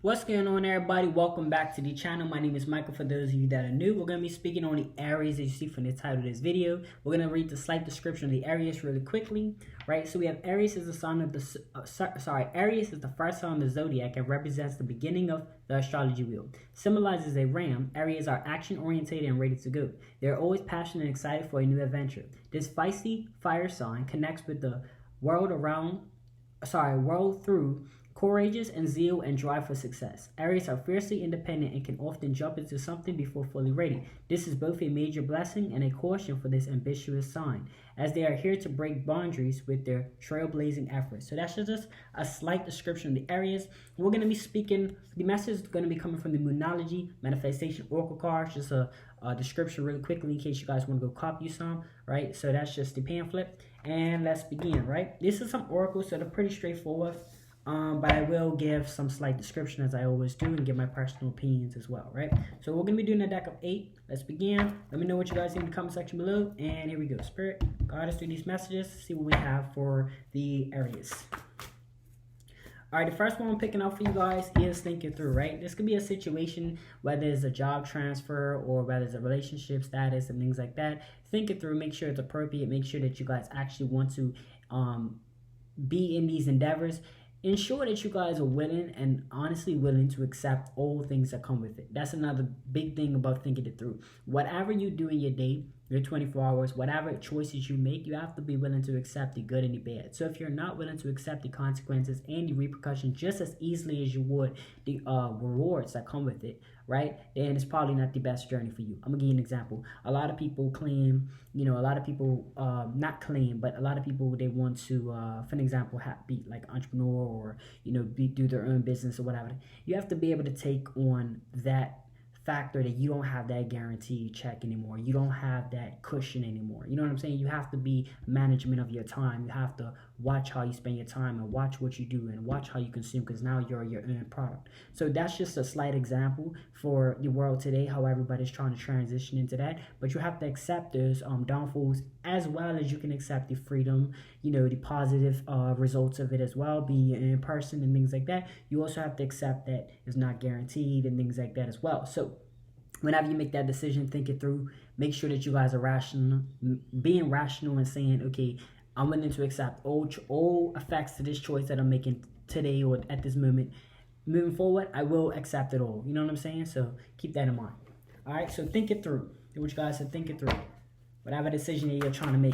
What's going on, everybody? Welcome back to the channel. My name is Michael. For those of you that are new, we're going to be speaking on the Aries, as you see from the title of this video. We're going to read the slight description of the Aries really quickly, right? So we have Aries is the sign of the Aries is the first sign of the zodiac and represents the beginning of the astrology wheel. Symbolizes a ram. Aries are action-oriented and ready to go. They're always passionate and excited for a new adventure. This feisty fire sign connects with the world through courageous and zeal and drive for success. Aries are fiercely independent and can often jump into something before fully ready. This is both a major blessing and a caution for this ambitious sign, as they are here to break boundaries with their trailblazing efforts. So that's just a slight description of the Aries. We're going to be speaking, the message is going to be coming from the Moonology Manifestation Oracle cards, just a description really quickly in case you guys want to go copy some, right? So that's just the pamphlet, and let's begin, right? This is some oracles, so they're pretty straightforward. But I will give some slight description as I always do and give my personal opinions as well, right? So we're going to be doing a deck of 8. Let's begin. Let me know what you guys think in the comment section below. And here we go. Spirit, guide us through these messages. See what we have for the Aries. Alright, the first one I'm picking out for you guys is think it through, right? This could be a situation, whether it's a job transfer or whether it's a relationship status and things like that. Think it through. Make sure it's appropriate. Make sure that you guys actually want to be in these endeavors. Ensure that you guys are willing and honestly willing to accept all things that come with it. That's another big thing about thinking it through. Whatever you do in your day, your 24 hours, whatever choices you make, you have to be willing to accept the good and the bad. So if you're not willing to accept the consequences and the repercussions just as easily as you would the rewards that come with it, right, then it's probably not the best journey for you. I'm gonna give you an example. A lot of people claim, a lot of people not claim, but a lot of people, they want to, for an example, be like entrepreneur or do their own business or whatever. You have to be able to take on that factor that you don't have that guaranteed check anymore. You don't have that cushion anymore. You know what I'm saying? You have to be management of your time. You have to watch how you spend your time and watch what you do and watch how you consume, because now you're your own product. So that's just a slight example for the world today, how everybody's trying to transition into that. But you have to accept those downfalls, as well as you can accept the freedom, the positive results of it as well, be in person and things like that. You also have to accept that it's not guaranteed and things like that as well. So whenever you make that decision, think it through. Make sure that you guys are rational, being rational and saying, okay, I'm willing to accept all effects to this choice that I'm making today or at this moment. Moving forward, I will accept it all. You know what I'm saying? So keep that in mind. All right, so think it through. Do what you guys said, think it through. Whatever decision that you're trying to make.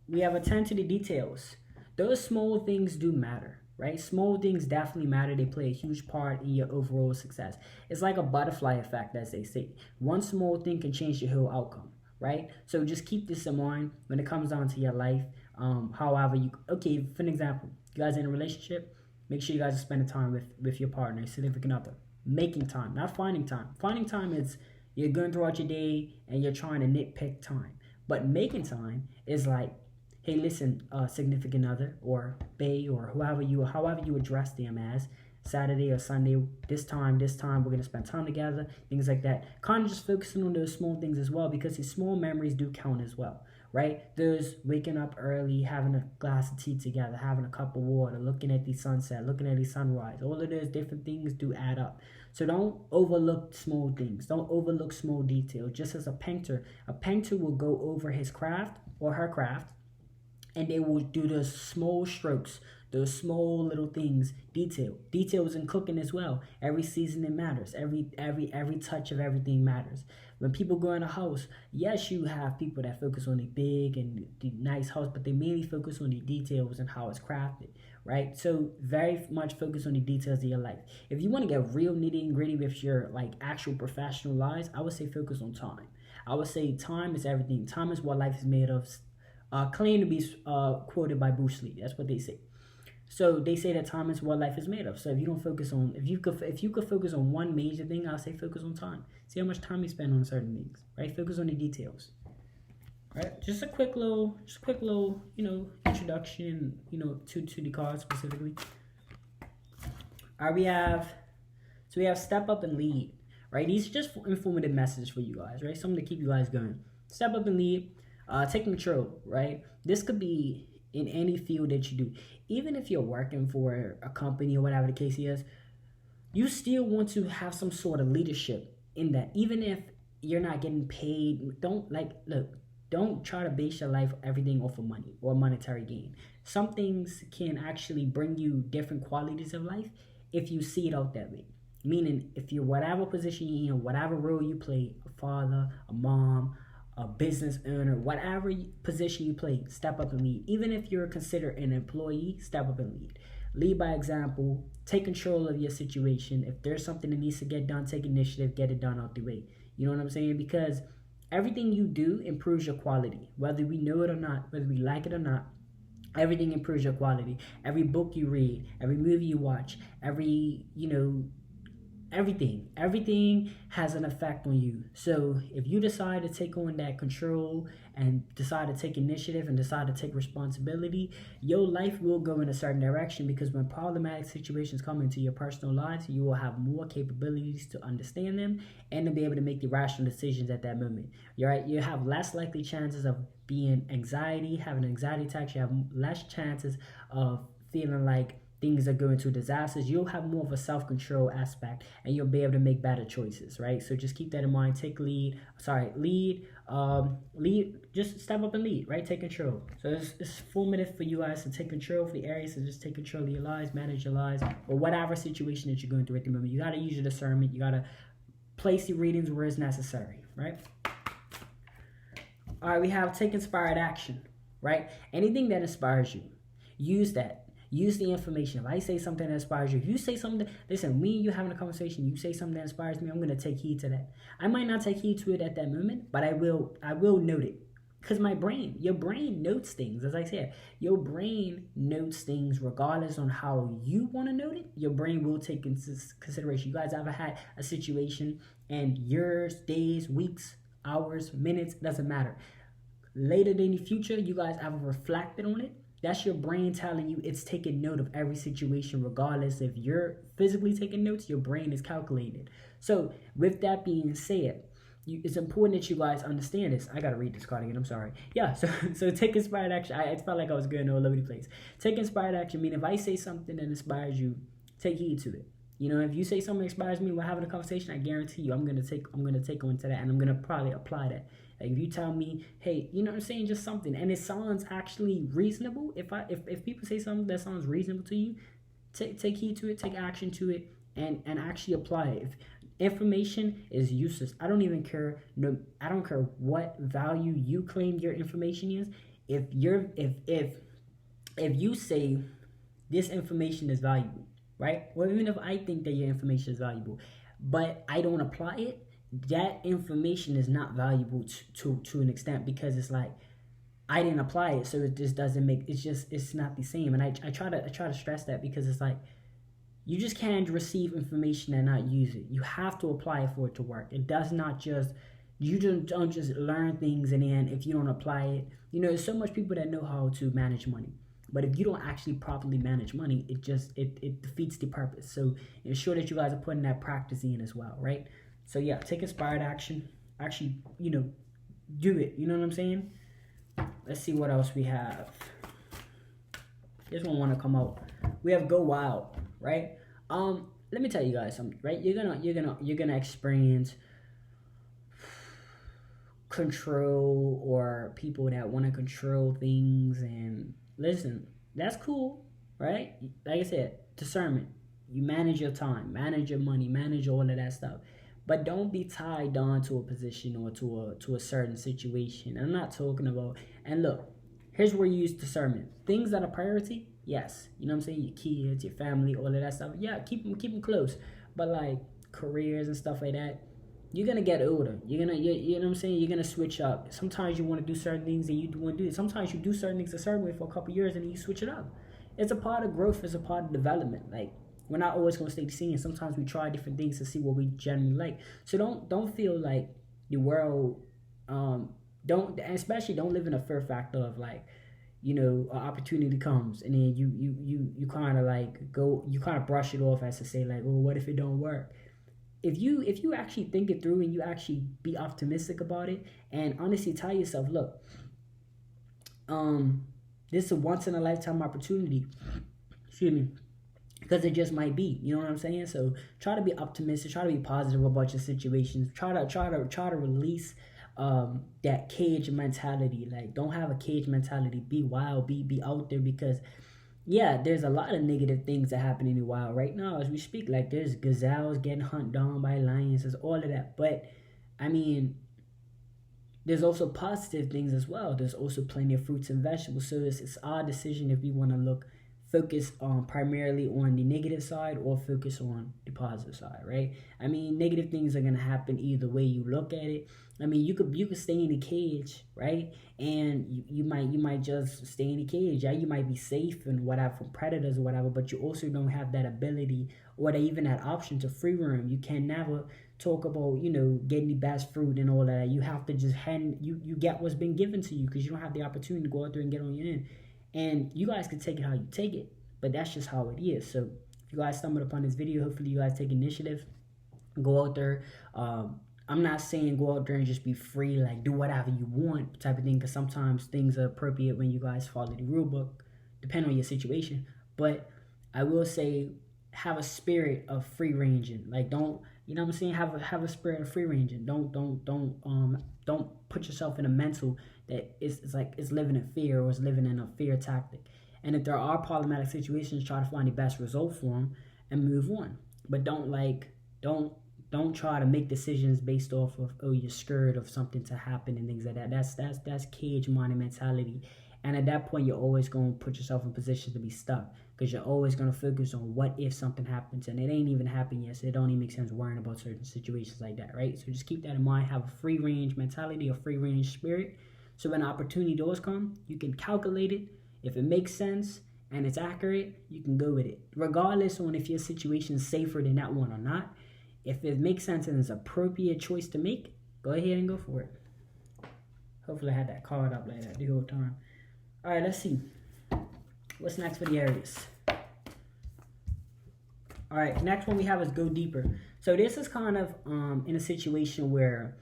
We have attend to the details. Those small things do matter. Right? Small things definitely matter. They play a huge part in your overall success. It's like a butterfly effect, as they say. One small thing can change your whole outcome, right? So just keep this in mind when it comes down to your life. For an example, you guys in a relationship, make sure you guys are spending time with your partner, significant other. Making time, not finding time. Finding time is you're going throughout your day and you're trying to nitpick time. But making time is like, hey, listen, significant other or bae or however you address them as, Saturday or Sunday, this time, we're going to spend time together, things like that. Kind of just focusing on those small things as well, because these small memories do count as well, right? There's waking up early, having a glass of tea together, having a cup of water, looking at the sunset, looking at the sunrise. All of those different things do add up. So don't overlook small things. Don't overlook small details. Just as a painter will go over his craft or her craft, and they will do those small strokes, those small little things, details in cooking as well. Every seasoning matters. Every touch of everything matters. When people go in a house, yes, you have people that focus on the big and the nice house, but they mainly focus on the details and how it's crafted, right? So very much focus on the details of your life. If you want to get real nitty and gritty with your actual professional lives, I would say focus on time. I would say time is everything. Time is what life is made of. Claim to be quoted by Bruce Lee. That's what they say. So they say that time is what life is made of. So if you don't focus on, if you could focus on one major thing, I'll say focus on time. See how much time you spend on certain things, right? Focus on the details. Right? Just a quick little, introduction, to the card specifically. All right, we have step up and lead, right? These are just informative messages for you guys, right? Something to keep you guys going. Step up and lead. Take control, right? This could be in any field that you do. Even if you're working for a company or whatever the case is, you still want to have some sort of leadership in that. Even if you're not getting paid, don't try to base your life everything off of money or monetary gain. Some things can actually bring you different qualities of life if you see it out that way. Meaning, if you're whatever position you're in, whatever role you play, a father, a mom, a business owner, whatever position you play, step up and lead. Even if you're considered an employee, step up and lead. Lead by example. Take control of your situation. If there's something that needs to get done, take initiative, get it done out the way. You know what I'm saying? Because everything you do improves your quality. Whether we know it or not, whether we like it or not, everything improves your quality. Every book you read, every movie you watch, everything has an effect on you. So if you decide to take on that control and decide to take initiative and decide to take responsibility, your life will go in a certain direction, because when problematic situations come into your personal lives, you will have more capabilities to understand them and to be able to make the rational decisions at that moment. You're right. You have less likely chances of having anxiety attacks. You have less chances of feeling like things are going to disasters. You'll have more of a self-control aspect, and you'll be able to make better choices, right? So just keep that in mind. Lead, just step up and lead, right? Take control. So it's formative for you guys to take control, for the Aries to just take control of your lives, manage your lives, or whatever situation that you're going through at the moment. You got to use your discernment. You got to place the readings where it's necessary, right? All right, we have take inspired action, right? Anything that inspires you, use that. Use the information. If I say something that inspires you, if you say something, listen, me and you having a conversation, you say something that inspires me, I'm going to take heed to that. I might not take heed to it at that moment, but I will note it. Because your brain notes things. As I said, your brain notes things regardless on how you want to note it. Your brain will take into consideration. You guys ever had a situation and years, days, weeks, hours, minutes, doesn't matter. Later in the future, you guys ever reflected on it? That's your brain telling you it's taking note of every situation, regardless if you're physically taking notes, your brain is calculating it. So with that being said, it's important that you guys understand this. I gotta read this card again. I'm sorry. Yeah. So take inspired action. I felt like I was going all over the place. Take inspired action. I mean, if I say something that inspires you, take heed to it. You know, if you say something inspires me, we're having a conversation, I guarantee you, I'm gonna take on to that, and I'm gonna probably apply that. Like if you tell me, hey, you know what I'm saying, just something, and it sounds actually reasonable. If people say something that sounds reasonable to you, take heed to it, take action to it, and actually apply it. If information is useless, I don't care what value you claim your information is. If you say this information is valuable, right? Or even if I think that your information is valuable, but I don't apply it, that information is not valuable to an extent, because it's like I didn't apply it, so it just doesn't make it's not the same. And I try to stress that, because it's like you just can't receive information and not use it. You have to apply it for it to work. It does not just you don't just learn things and then if you don't apply it, there's so much people that know how to manage money. But if you don't actually properly manage money, it defeats the purpose. So ensure that you guys are putting that practice in as well, right? So yeah, take inspired action. Actually, do it. You know what I'm saying? Let's see what else we have. This one want to come out. We have go wild, right? Let me tell you guys something, right? You're gonna experience control, or people that want to control things. And listen, that's cool, right? Like I said, discernment. You manage your time, manage your money, manage all of that stuff. But don't be tied down to a position or to a certain situation. I'm not talking about, and look, here's where you use discernment. Things that are priority, yes. You know what I'm saying? Your kids, your family, all of that stuff. Yeah, keep them close. But like careers and stuff like that, you're gonna get older. You know what I'm saying? You're gonna switch up. Sometimes you want to do certain things and you want to do it. Sometimes you do certain things a certain way for a couple of years and then you switch it up. It's a part of growth. It's a part of development. Like, we're not always gonna stay the same. Sometimes we try different things to see what we generally like. So don't feel like the world. Don't live in a fear factor of like, an opportunity comes and then you kind of brush it off as to say like, well, what if it don't work? If you actually think it through and you actually be optimistic about it and honestly tell yourself, look, This is a once in a lifetime opportunity. Excuse me. Because it just might be, you know what I'm saying? So try to be optimistic, try to be positive about your situations. Try to release that cage mentality. Like, don't have a cage mentality. Be wild, be out there, because yeah, there's a lot of negative things that happen in the wild right now as we speak. Like, there's gazelles getting hunted down by lions, there's all of that. But I mean, there's also positive things as well. There's also plenty of fruits and vegetables. So it's our decision if we want to focus on primarily on the negative side or focus on the positive side, right? I mean, negative things are gonna happen either way you look at it. I mean, you could stay in the cage, right? And you might just stay in the cage. Yeah, you might be safe and whatever from predators or whatever, but you also don't have that ability or even that option to free roam. You can never talk about, getting the best fruit and all that. You have to just you get what's been given to you, because you don't have the opportunity to go out there and get on your end. And you guys can take it how you take it, but that's just how it is. So if you guys stumbled upon this video, hopefully you guys take initiative, go out there. I'm not saying go out there and just be free, like do whatever you want type of thing, because sometimes things are appropriate when you guys follow the rule book, depending on your situation. But I will say, have a spirit of free ranging. Like, don't, you know what I'm saying? Have a spirit of free ranging. Don't put yourself in a mental that it's like it's living in fear or it's living in a fear tactic. And if there are problematic situations, try to find the best result for them and move on. But don't try to make decisions based off of, oh, you're scared of something to happen and things like that. That's cage minded mentality. And at that point, you're always going to put yourself in positions to be stuck, because you're always going to focus on what if something happens, and it ain't even happened yet, so it don't even make sense worrying about certain situations like that, right? So just keep that in mind. Have a free range mentality, a free range spirit. So when opportunity does come, you can calculate it. If it makes sense and it's accurate, you can go with it, regardless on if your situation is safer than that one or not. If it makes sense and it's an appropriate choice to make, go ahead and go for it. Hopefully I had that card up like that the whole time. All right, let's see. What's next for the Aries? All right, next one we have is go deeper. So this is kind of in a situation where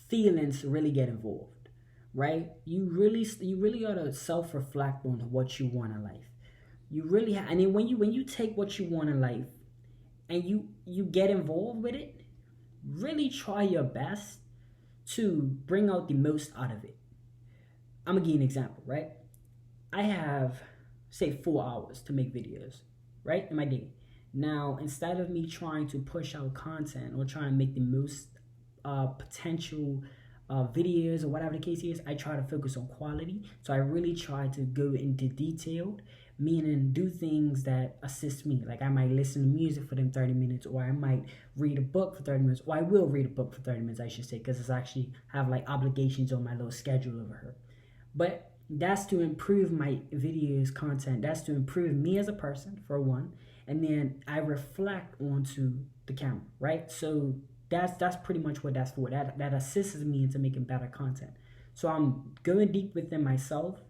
feelings really get involved, right? You really ought to self-reflect on what you want in life. You really and then when you take what you want in life and you get involved with it, really try your best to bring out the most out of it. I'm gonna give you an example, right? I have, say, 4 hours to make videos, right, in my day. Now, instead of me trying to push out content or trying to make the most potential videos or whatever the case is, I try to focus on quality. So I really try to go into detailed, meaning do things that assist me. Like, I might listen to music for them 30 minutes, or I might read a book for 30 minutes, or I will read a book for 30 minutes, I should say, because it's actually have like obligations on my little schedule over here. But that's to improve my videos content. That's to improve me as a person, for one. And then I reflect onto the camera, right? So that's pretty much what that's for. That assists me into making better content. So I'm going deep within myself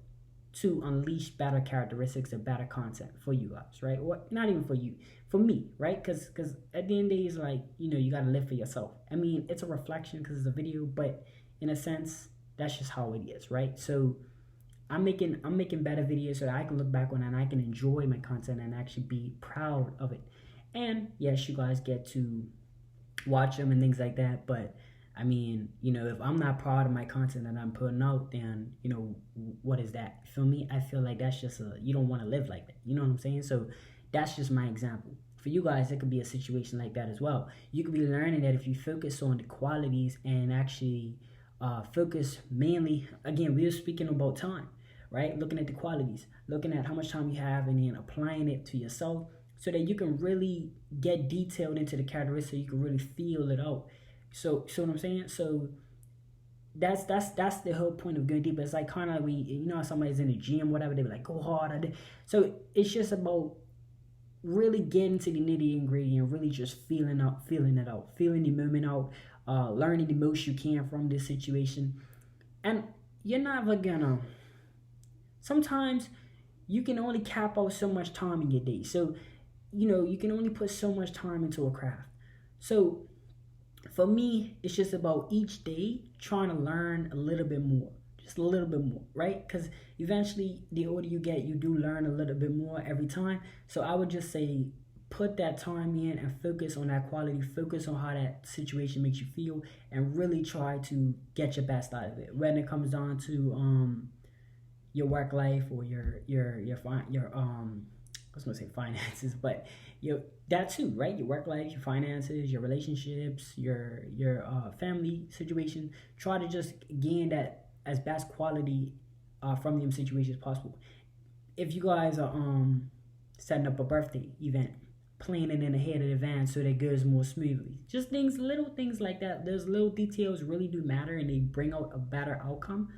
to unleash better characteristics and better content for you guys, right? Or not even for you, for me, right? Because at the end of the day, it's like, you got to live for yourself. I mean, it's a reflection because it's a video, but in a sense, that's just how it is, right? So I'm making better videos so that I can look back on it and I can enjoy my content and actually be proud of it. And yes, you guys get to watch them and things like that, but I mean, if I'm not proud of my content that I'm putting out, then what is that? You feel me? I feel like that's just you don't want to live like that. You know what I'm saying? So that's just my example. For you guys, it could be a situation like that as well. You could be learning that if you focus on the qualities and actually focus mainly, again, we were speaking about time, right? Looking at the qualities, looking at how much time you have, and then applying it to yourself so that you can really get detailed into the characteristics, so you can really feel it out. So what I'm saying? So that's the whole point of going deep. It's like kind of like somebody's in the gym, whatever, they be like, go hard. So it's just about really getting to the nitty and gritty and really just feeling it out, feeling the moment out, learning the most you can from this situation. And you're never gonna, sometimes you can only cap out so much time in your day. So, you can only put so much time into a craft. So for me, it's just about each day trying to learn a little bit more. just a little bit more, right? Because eventually, the older you get, you do learn a little bit more every time. So I would just say, put that time in and focus on that quality, focus on how that situation makes you feel, and really try to get your best out of it. When it comes down to your work life or your I was gonna say finances, but that too, right? Your work life, your finances, your relationships, your family situation. Try to just gain that as best quality from them situations possible. If you guys are setting up a birthday event, planning in ahead in advance so that it goes more smoothly. Just things, little things like that. Those little details really do matter, and they bring out a better outcome.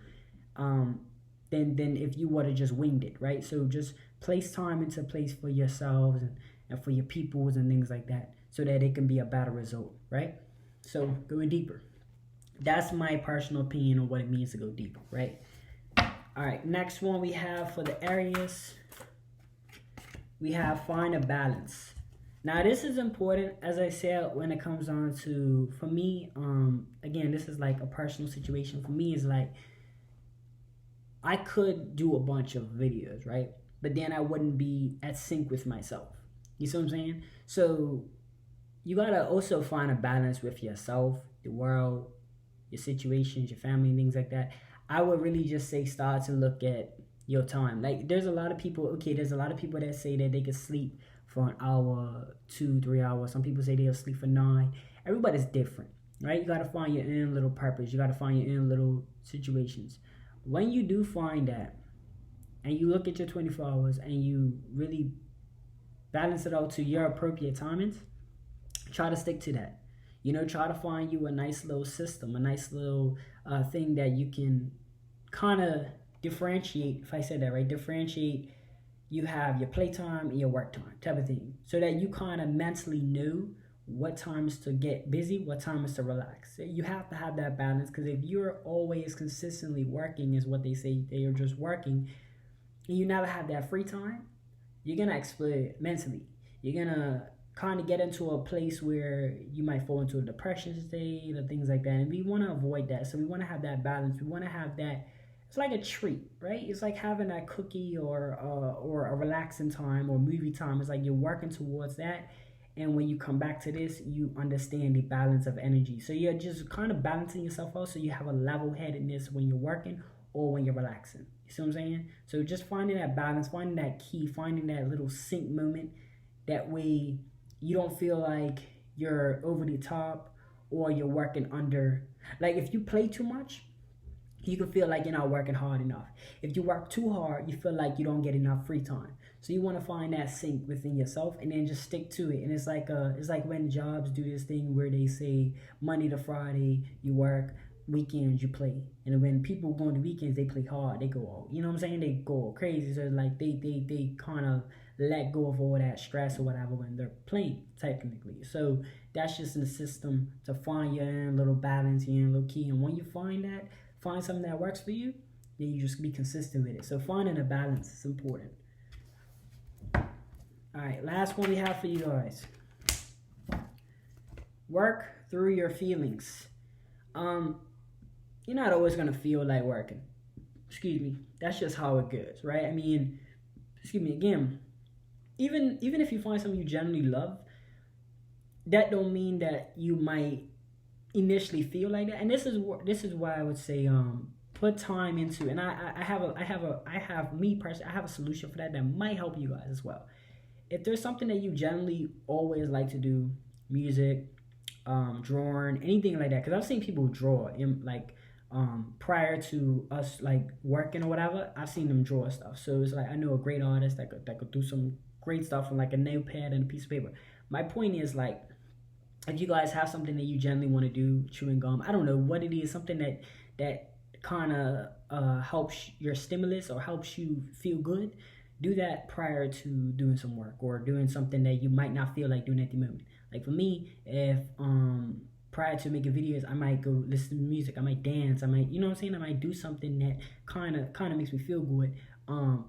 Um, than if you would have just winged it, right? So just place time into place for yourselves and for your peoples and things like that so that it can be a better result, right? So going deeper. That's my personal opinion on what it means to go deeper, right? All right, next one we have for the Aries, we have find a balance. Now this is important, as I said, when it comes on to, for me, again, this is like a personal situation. For me, is like, I could do a bunch of videos, right? But then I wouldn't be at sync with myself. You see what I'm saying? So you gotta also find a balance with yourself, the world, your situations, your family, things like that. I would really just say start to look at your time. Like there's a lot of people, there's a lot of people that say that they can sleep for an hour, 2, 3 hours. Some people say they'll sleep for 9. Everybody's different, right? You gotta find your own little purpose. You gotta find your own little situations. When you do find that, and you look at your 24 hours and you really balance it out to your appropriate timings, try to stick to that. Try to find you a nice little system, a nice little thing that you can kind of differentiate, if I said that right, differentiate. You have your playtime and your work time type of thing, so that you kind of mentally know what times to get busy, what time is to relax. You have to have that balance, because if you're always consistently working, is what they say, they are just working, and you never have that free time, you're gonna explode mentally. You're gonna kind of get into a place where you might fall into a depression state or things like that, and we want to avoid that. So we want to have that balance. We want to have that. It's like a treat, right? It's like having that cookie or a relaxing time or movie time. It's like you're working towards that. And when you come back to this, you understand the balance of energy. So you're just kind of balancing yourself out, so you have a level-headedness when you're working or when you're relaxing. You see what I'm saying? So just finding that balance, finding that key, finding that little sync moment. That way you don't feel like you're over the top or you're working under. Like if you play too much, you can feel like you're not working hard enough. If you work too hard, you feel like you don't get enough free time. So you want to find that sync within yourself and then just stick to it. And it's like when jobs do this thing where they say Monday to Friday you work, weekends you play. And when people go on the weekends, they play hard. They go all, you know what I'm saying? They go all crazy. So it's like they kind of let go of all that stress or whatever when they're playing, technically. So that's just in the system to find your own little balance, your own little key. And when you find that, find something that works for you, then you just be consistent with it. So finding a balance is important. All right, last one we have for you guys. Work through your feelings. You're not always gonna feel like working. Excuse me. That's just how it goes, right? I mean, excuse me again. Even if you find something you genuinely love, that don't mean that you might initially feel like that. And this is why I would say put time into. And I have a solution for that might help you guys as well. If there's something that you generally always like to do, music, drawing, anything like that, because I've seen people draw in like prior to us like working or whatever. I've seen them draw stuff. So it's like I know a great artist that could do some great stuff on like a notepad and a piece of paper. My point is, like, if you guys have something that you generally want to do, chewing gum, I don't know what it is, something that kind of helps your stimulus or helps you feel good, do that prior to doing some work or doing something that you might not feel like doing at the moment. Like for me, if prior to making videos, I might go listen to music, I might dance, I might, you know what I'm saying, I might do something that kind of makes me feel good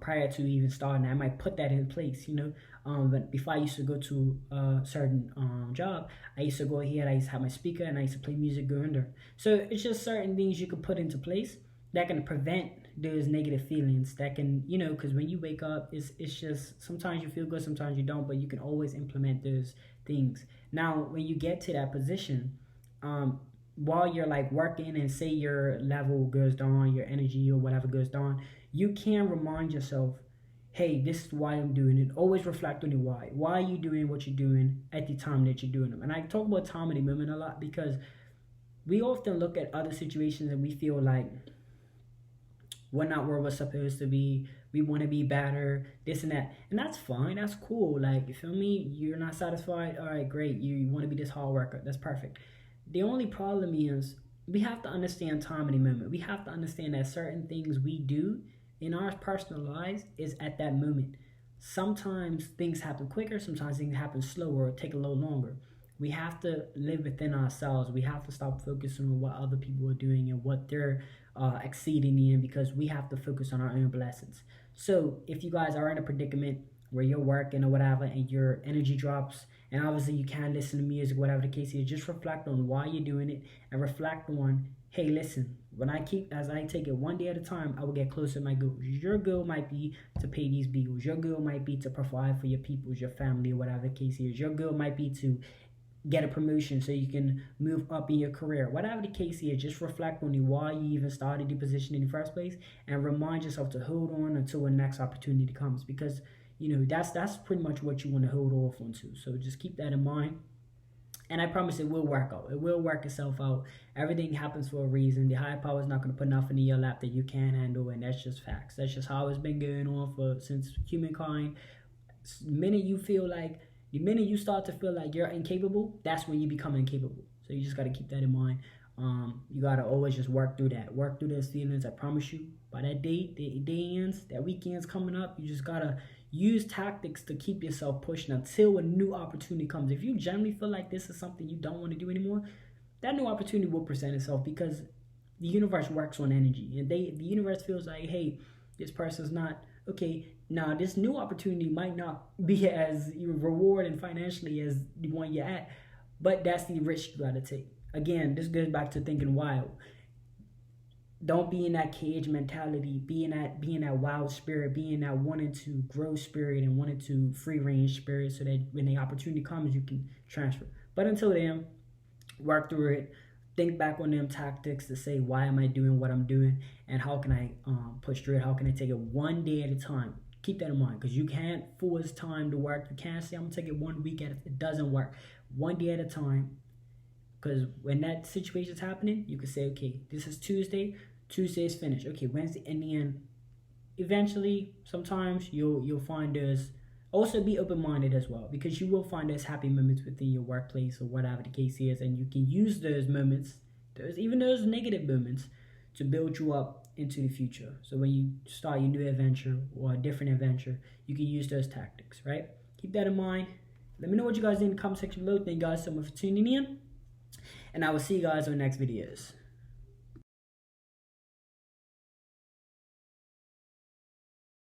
prior to even starting. I might put that in place, you know. But before I used to go to a certain job, I used to go ahead, I used to have my speaker and I used to play music going there. So it's just certain things you could put into place that can prevent those negative feelings. That can, because when you wake up, it's just sometimes you feel good, sometimes you don't, but you can always implement those things. Now, when you get to that position, while you're like working and say your level goes down, your energy or whatever goes down, you can remind yourself, hey, this is why I'm doing it. Always reflect on the why. Why are you doing what you're doing at the time that you're doing them? And I talk about time and the moment a lot because we often look at other situations and we feel like we're not where we're supposed to be. We want to be better, this and that. And that's fine. That's cool. Like, you feel me? You're not satisfied. All right, great. You want to be this hard worker. That's perfect. The only problem is we have to understand time in the moment. We have to understand that certain things we do in our personal lives is at that moment. Sometimes things happen quicker, sometimes things happen slower or take a little longer. We have to live within ourselves. We have to stop focusing on what other people are doing and what they're exceeding in, because we have to focus on our own blessings. So if you guys are in a predicament where you're working or whatever and your energy drops, and obviously you can't listen to music, whatever the case is, just reflect on why you're doing it and reflect on, hey, listen, as I take it one day at a time, I will get closer to my goals. Your goal might be to pay these bills. Your goal might be to provide for your people, your family, or whatever the case is. Your goal might be to get a promotion so you can move up in your career. Whatever the case is, just reflect on why you even started the position in the first place, and remind yourself to hold on until the next opportunity comes, because that's pretty much what you want to hold off onto. So just keep that in mind. And I promise it will work out. It will work itself out. Everything happens for a reason. The higher power is not going to put nothing in your lap that you can't handle, and that's just facts. That's just how it's been going on since humankind. The minute you start to feel like you're incapable, that's when you become incapable. So you just got to keep that in mind. You got to always just work through that. Work through those feelings. I promise you, by that day ends, that weekend's coming up, you just got to use tactics to keep yourself pushing until a new opportunity comes. If you generally feel like this is something you don't want to do anymore, that new opportunity will present itself, because the universe works on energy. And the universe feels like, hey, this person's not okay. Now, this new opportunity might not be as rewarding financially as the one you're at, but that's the risk you got to take. Again, this goes back to thinking wild. Don't be in that cage mentality. Be in that wild spirit. Be in that wanting to grow spirit and wanting to free range spirit, so that when the opportunity comes, you can transfer. But until then, work through it. Think back on them tactics to say, why am I doing what I'm doing, and how can I push through it? How can I take it one day at a time? Keep that in mind, because you can't force time to work. You can't say, I'm going to take it 1 week at a time. It doesn't work. One day at a time. Because when that situation is happening, you can say, okay, this is Tuesday. Tuesday is finished. Okay, Wednesday, and then eventually, sometimes you'll find there's also be open-minded as well, because you will find there's happy moments within your workplace or whatever the case is, and you can use those moments, those negative moments, to build you up into the future. So when you start your new adventure or a different adventure, you can use those tactics, right? Keep that in mind. Let me know what you guys think in the comment section below. Thank you guys so much for tuning in, and I will see you guys on the next videos.